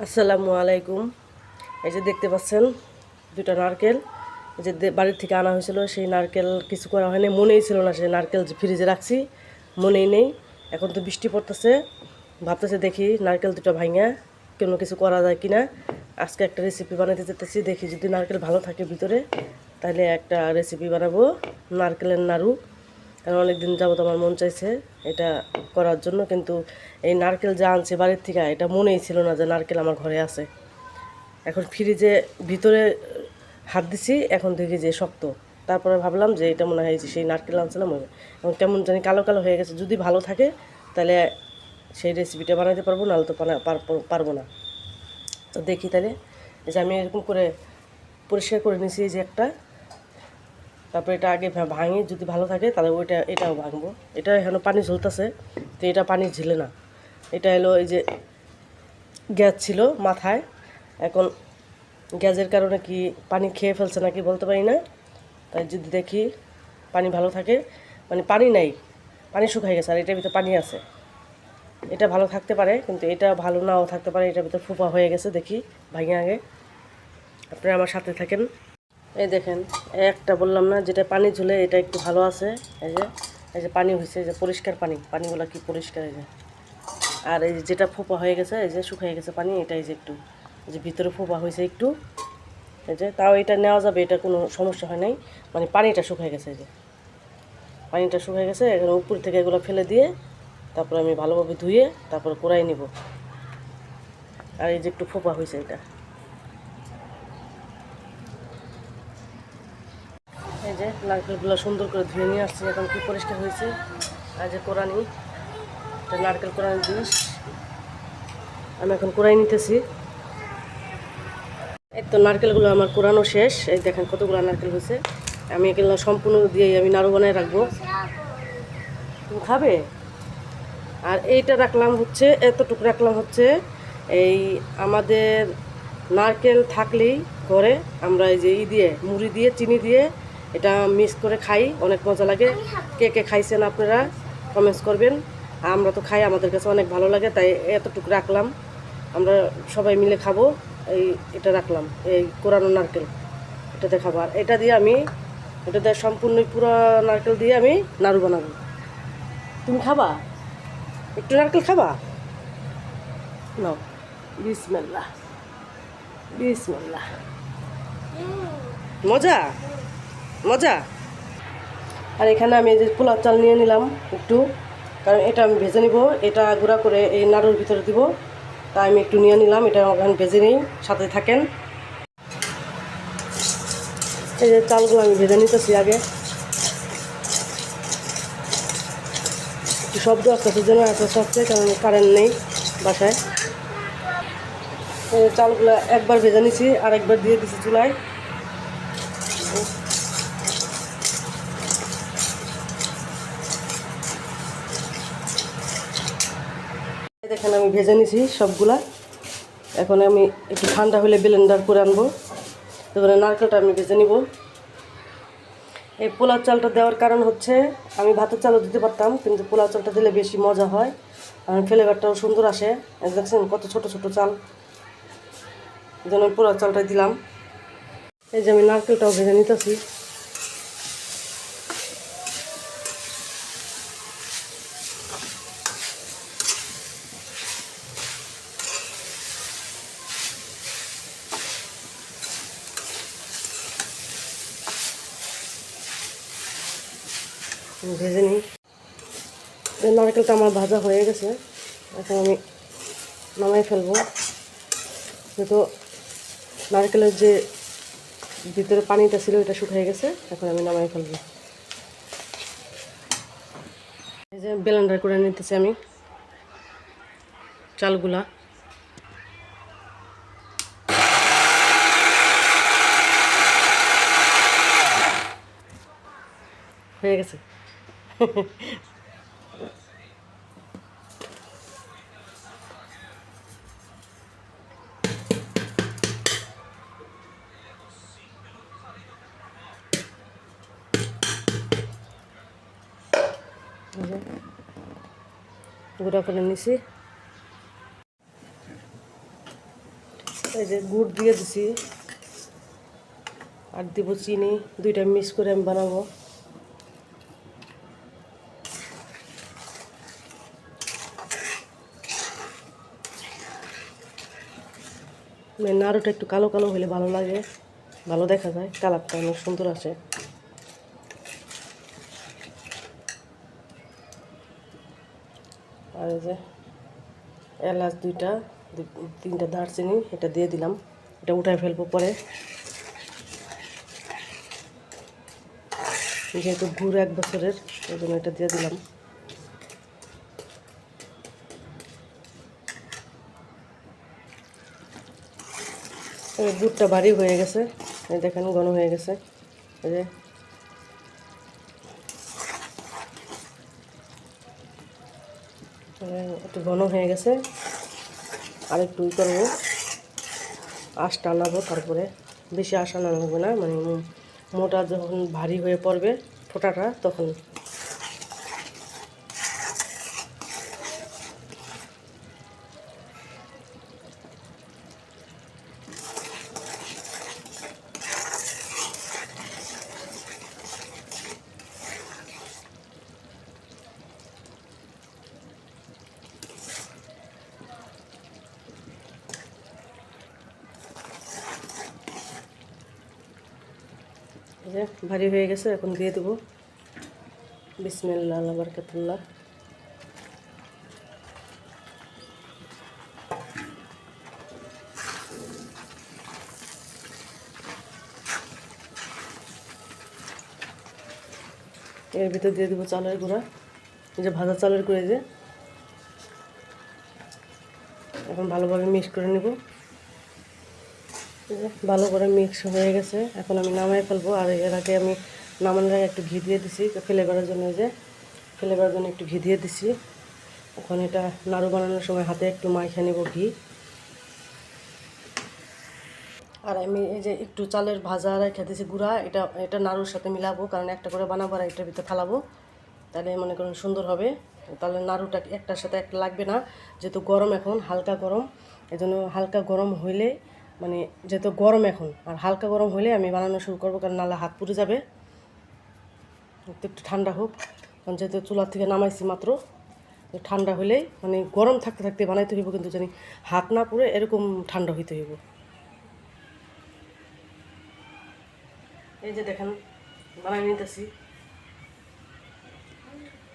আসসালামু আলাইকুম। এই যে দেখতে পাচ্ছেন দুটা নারকেল, এই যে বাড়ির থেকে আনা হয়েছিল। সেই নারকেল কিছু করা হয়নি, মনেই ছিল না সেই নারকেল যে ফ্রিজে রাখছি, মনেই নেই। এখন তো বৃষ্টি পড়তেছে, ভাবতেছে দেখি নারকেল দুটো ভাঙা কোনো কিছু করা যায় কি না। আজকে একটা রেসিপি বানাতে যেতেছি, দেখি যদি নারকেল ভালো থাকে ভিতরে তাহলে একটা রেসিপি বানাবো, নারকেলের নাড়ু। কারণ অনেক দিন যাবত আমার মন চাইছে এটা করার জন্য, কিন্তু এই নারকেল যা আনছে বাড়ির থেকে এটা মনেই ছিল না যে নারকেল আমার ঘরে আছে। এখন ফ্রিজে ভিতরে হাত দিছি, এখন দেখি যে শক্ত। তারপরে ভাবলাম যে এটা মনে হয় যে সেই নারকেল আনছিলাম, এখন কেমন জানি কালো কালো হয়ে গেছে। যদি ভালো থাকে তাহলে সেই রেসিপিটা বানাতে পারবো, নাহলে তো পারবো না। তো দেখি তাহলে, যে আমি এরকম করে পরিষ্কার করে নিয়েছি যে একটা। তারপর এটা আগে ভাঙি, যদি ভালো থাকে তাহলে এটাও ভাঙবো। এটা এখনো পানি ঝলতেছে, তো এটা পানি ঝেলে না। এটা হলো এই যে গ্যাস ছিল মাথায়, এখন গ্যাসের কারণে কি পানি খেয়ে ফেলছে নাকি বলতে পারি না। তাই যদি দেখি পানি ভালো থাকে, মানে পানি নাই, পানি শুকাই গেছে, আর এটার ভিতরে পানি আছে। এটা ভালো থাকতে পারে, কিন্তু এটা ভালো নাও থাকতে পারে। এটার ভিতরে ফুপা হয়ে গেছে, দেখি ভাঙে আগে। আপনারা আমার সাথে থাকেন। এই দেখেন, একটা বললাম না যেটা পানি ঝুলে এটা একটু ভালো আছে। এই যে পানি হয়েছে, যে পরিষ্কার পানি, পানিগুলো কি পরিষ্কার। এই যে, আর এই যেটা ফোপা হয়ে গেছে, এই যে শুকিয়ে গেছে পানি, এটা এই যে একটু, যে ভিতরে ফোপা হয়েছে একটু, এই যে তাও এটা নেওয়া যাবে, এটা কোনো সমস্যা হয় নাই। মানে পানিটা শুকিয়ে গেছে, এই যে পানিটা শুকিয়ে গেছে। এখন উপর থেকে এগুলো ফেলে দিয়ে তারপর আমি ভালোভাবে ধুয়ে তারপর কড়াই নিব। আর এই যে একটু ফোপা হয়েছে এটা, এই যে নারকেলগুলো সুন্দর করে ধুয়ে নিয়ে আসছি, এখন কি পরিষ্কার হয়েছে। আর যে কোরানি, এটা নারকেল কোরানি জিনিস, আমি এখন কোরাই নিতেছি। এই তো নারকেলগুলো আমার কোরানো শেষ। এই দেখেন কতগুলো নারকেল হয়েছে। আমি এগুলো সম্পূর্ণ দিয়ে আমি নাড়ু বানায় রাখবো। তুমি খাবে? আর এইটা রাখলাম হচ্ছে, এতটুকু রাখলাম হচ্ছে, এই আমাদের নারকেল থাকলেই ঘরে আমরা এই যে দিয়ে মুড়ি দিয়ে চিনি দিয়ে এটা মিক্স করে খাই, অনেক মজা লাগে। কে কে খাইছেন আপনারা কমেন্টস করবেন। আমরা তো খাই, আমাদের কাছে অনেক ভালো লাগে, তাই এতটুকু রাখলাম, আমরা সবাই মিলে খাবো। এই এটা রাখলাম, এই কোরানো নারকেল এটাতে খাবো। আর এটা দিয়ে আমি, এটাতে সম্পূর্ণ পুরো নারকেল দিয়ে আমি নাড়ু বানাবো। তুমি খাবা? একটু নারকেল খাবা? নাও, বিসমিল্লাহ, বিসমিল্লাহ। মজা, মজা। আর এখানে আমি এই যে পোলাও চাল নিয়ে নিলাম একটু, কারণ এটা আমি ভেজে নিব। এটা গুঁড়া করে এই নাড়ুর ভিতরে দিব, তাই আমি একটু নিয়ে নিলাম। এটা এখন ভেজে নিই, সাথে থাকেন। এই যে চালগুলো আমি ভেজে নিতেছি আগে। একটু শব্দ আসতেছে যেন, এত আসছে কারণ কারেন্ট নেই বাসায়। এই চালগুলো একবার ভেজে নিছি, আর একবার দিয়ে দিছি চুলায়। দেখেন আমি ভেজে নিছি সবগুলা। এখন আমি একটু ঠান্ডা হলে ব্লেন্ডার করে আনবো। তারপরে নারকেলটা আমি ভেজে নিব। এই পোলাও চালটা দেওয়ার কারণ হচ্ছে, আমি ভাতের চালও দিতে পারতাম, কিন্তু পোলাও চালটা দিলে বেশি মজা হয়, আর ফ্লেভারটাও সুন্দর আসে। দেখছেন কত ছোট ছোট চাল, এই জন্য আমি পোলাও চালটা দিলাম। এই যে আমি নারকেলটাও ভেজে নিতেছি। ভেজে নিই। নারকেলটা আমার ভাজা হয়ে গেছে, এখন আমি নামাই ফেলবো। যেহেতু নারকেলের যে ভিতরে পানিটা ছিল এটা শুকিয়ে গেছে, এখন আমি নামাই ফেলবো। এই যে ব্লেন্ডার করে নিতেছি আমি চালগুলা। হয়ে গেছে। গুঁড়া করে নিছি। এই যে গুড় দিয়ে দিছি আর দিব চিনি, দুইটা মিক্স করে আমি বানাবো। নাড়ুটা একটু কালো কালো হলে ভালো লাগে, ভালো দেখা যায়, কালারটা অনেক সুন্দর আসে। আর এই যে এলাচ দুইটা, তিনটা দারচিনি, এটা দিয়ে দিলাম। এটা উঠায় ফেলবো পরে, যেহেতু গুড় 1 বছরের, এই জন্য এটা দিয়ে দিলাম। গুড়টা ভারী হয়ে গেছে, এই দেখেন ঘন হয়ে গেছে। এই যে একটু ঘন হয়ে গেছে, আর একটু করবো, আঁশটা আনাবো। তারপরে বেশি আঁশ আনা লাগবে না, মানে মোটা যখন ভারী হয়ে পড়বে ফোঁটাটা, তখন যে ভারী হয়ে গেছে। এখন দিয়ে দেবো বিসমিল্লাহ আল্লাহু বারাকাতুল্লাহ। এর ভিতর দিয়ে দেবো চালের গুঁড়া, এই যে ভাজা চালের গুঁড়া। যে এখন ভালোভাবে মিক্স করে নেব। ভালো করে মিক্স হয়ে গেছে, এখন আমি নামাই ফেলবো। আর এর আগে আমি নামানোর আগে একটু ঘি দিয়ে দিছি ফ্লেভারের জন্য, যে ফ্লেভারের জন্য একটু ঘি দিয়ে দিছি। এখন এটা নাড়ু বানানোর সময় হাতে একটু মাখিয়ে নেব ঘি। আর আমি এই যে একটু চালের ভাজা রেখে দিয়েছি গুঁড়া, এটা এটা নাড়ুর সাথে মিলাবো, কারণ একটা করে বানাবো আর এটার ভিতরে ফেলাবো, তাহলে মনে করেন সুন্দর হবে। তাহলে নাড়ুটা একটার সাথে একটা লাগবে না, যেহেতু গরম এখন, হালকা গরম। এই জন্য হালকা গরম হইলে, মানে যেহেতু গরম এখন, আর হালকা গরম হইলে আমি বানানো শুরু করবো, কারণ নাহলে হাত পুড়ে যাবে। একটু ঠান্ডা হোক, কারণ যেহেতু চুলার থেকে নামাইছি মাত্র, ঠান্ডা হলেই, মানে গরম থাকতে থাকতে বানাইতে হইব, কিন্তু জানি হাত না পুড়ে এরকম ঠান্ডা হইতে হইব। এই যে দেখেন বানাই নিতেছি,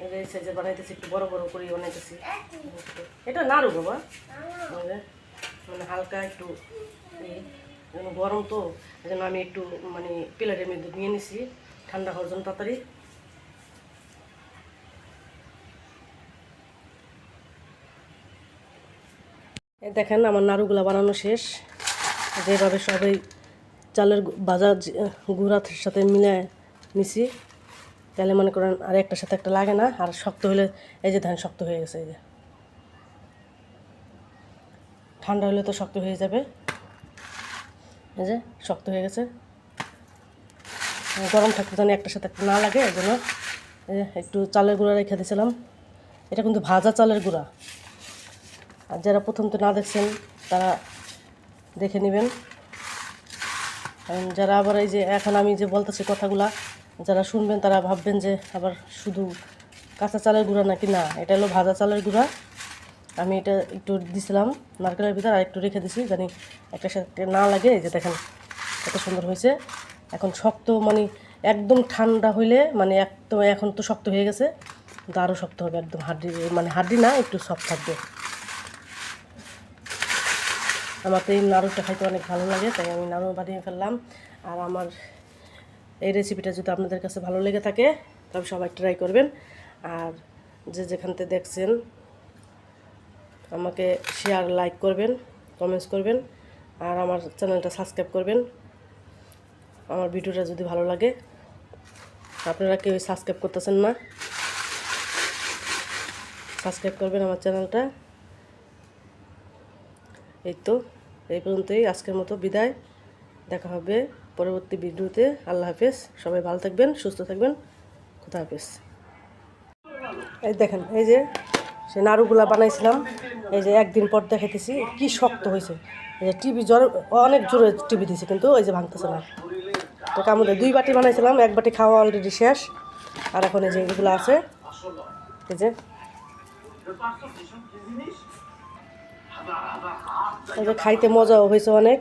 এই সাইজে বানাইতেছি, একটু বড় বড় করে বানাইতেছি। এটা নাড়ু বাবা, মানে হালকা একটু গরম তো, এই জন্য আমি একটু মানে প্লেটের মধ্যে নিয়ে নিছি ঠান্ডা হওয়ার জন্য তাড়াতাড়ি। এই দেখেন আমার নাড়ুগুলা বানানো শেষ। যেভাবে সবাই চালের ভাজা গুঁড়ার সাথে মিলে নিছি, তাহলে মনে করেন আর একটার সাথে একটা লাগে না। আর শক্ত হলে, এই যে ধান শক্ত হয়ে গেছে, এই যে ঠান্ডা হলে তো শক্ত হয়ে যাবে। এই যে শক্ত হয়ে গেছে, গরম থাকতে যেন একটার সাথে একটা না লাগে, এই জন্য একটু চালের গুঁড়া রেখে দিয়েছিলাম। এটা কিন্তু ভাজা চালের গুঁড়া, আর যারা প্রথম তো না দেখছেন তারা দেখে নেবেন। যারা আবার এই যে এখন আমি যে বলতেছি কথাগুলা, যারা শুনবেন তারা ভাববেন যে আবার শুধু কাঁচা চালের গুঁড়া নাকি। না, এটা হলো ভাজা চালের গুঁড়া। আমি এটা একটু দিছিলাম নারকেলের ভিতরে, আর একটু রেখে দিছি জানি একটা সাথে না লাগে। এই যে দেখেন কত সুন্দর হয়েছে। এখন শক্ত, মানে একদম ঠান্ডা হইলে, মানে একদম এখন তো শক্ত হয়ে গেছে, কিন্তু আরও শক্ত হবে একদম, হাড্ডি মানে হাড্ডি না, একটু সফট থাকবে। আমার তো এই নাড়ুটা খাইতে অনেক ভালো লাগে, তাই আমি নাড়ু বানিয়ে ফেললাম। আর আমার এই রেসিপিটা যদি আপনাদের কাছে ভালো লেগে থাকে, তবে সবাই ট্রাই করবেন। আর যে যেখান থেকে দেখছেন আমাকে শেয়ার, লাইক করবেন, কমেন্টস করবেন, আর আমার চ্যানেলটা সাবস্ক্রাইব করবেন। আমার ভিডিওটা যদি ভালো লাগে, আপনারা কেউ সাবস্ক্রাইব করতেছেন না, সাবস্ক্রাইব করবেন আমার চ্যানেলটা। এই তো, এই পর্যন্তই আজকের মতো বিদায়। দেখা হবে পরবর্তী ভিডিওতে। আল্লাহ হাফেজ, সবাই ভালো থাকবেন, সুস্থ থাকবেন। খুদা হাফেজ। এই দেখেন, এই যে সেই নাড়ুগুলা বানাইছিলাম। এই যে একদিন পর দেখাইতেছি কি শক্ত হয়েছে। এই যে টিভি জ্বর অনেক জোরে টিভি দিছে কিন্তু ওই যে ভাঙতেছে না। তো কামড়ে 2 বাটি বানাইছিলাম, 1 বাটি খাওয়া অলরেডি শেষ। আর এখন এই যে এগুলো আছে, এই যে খাইতে মজাও হয়েছে অনেক।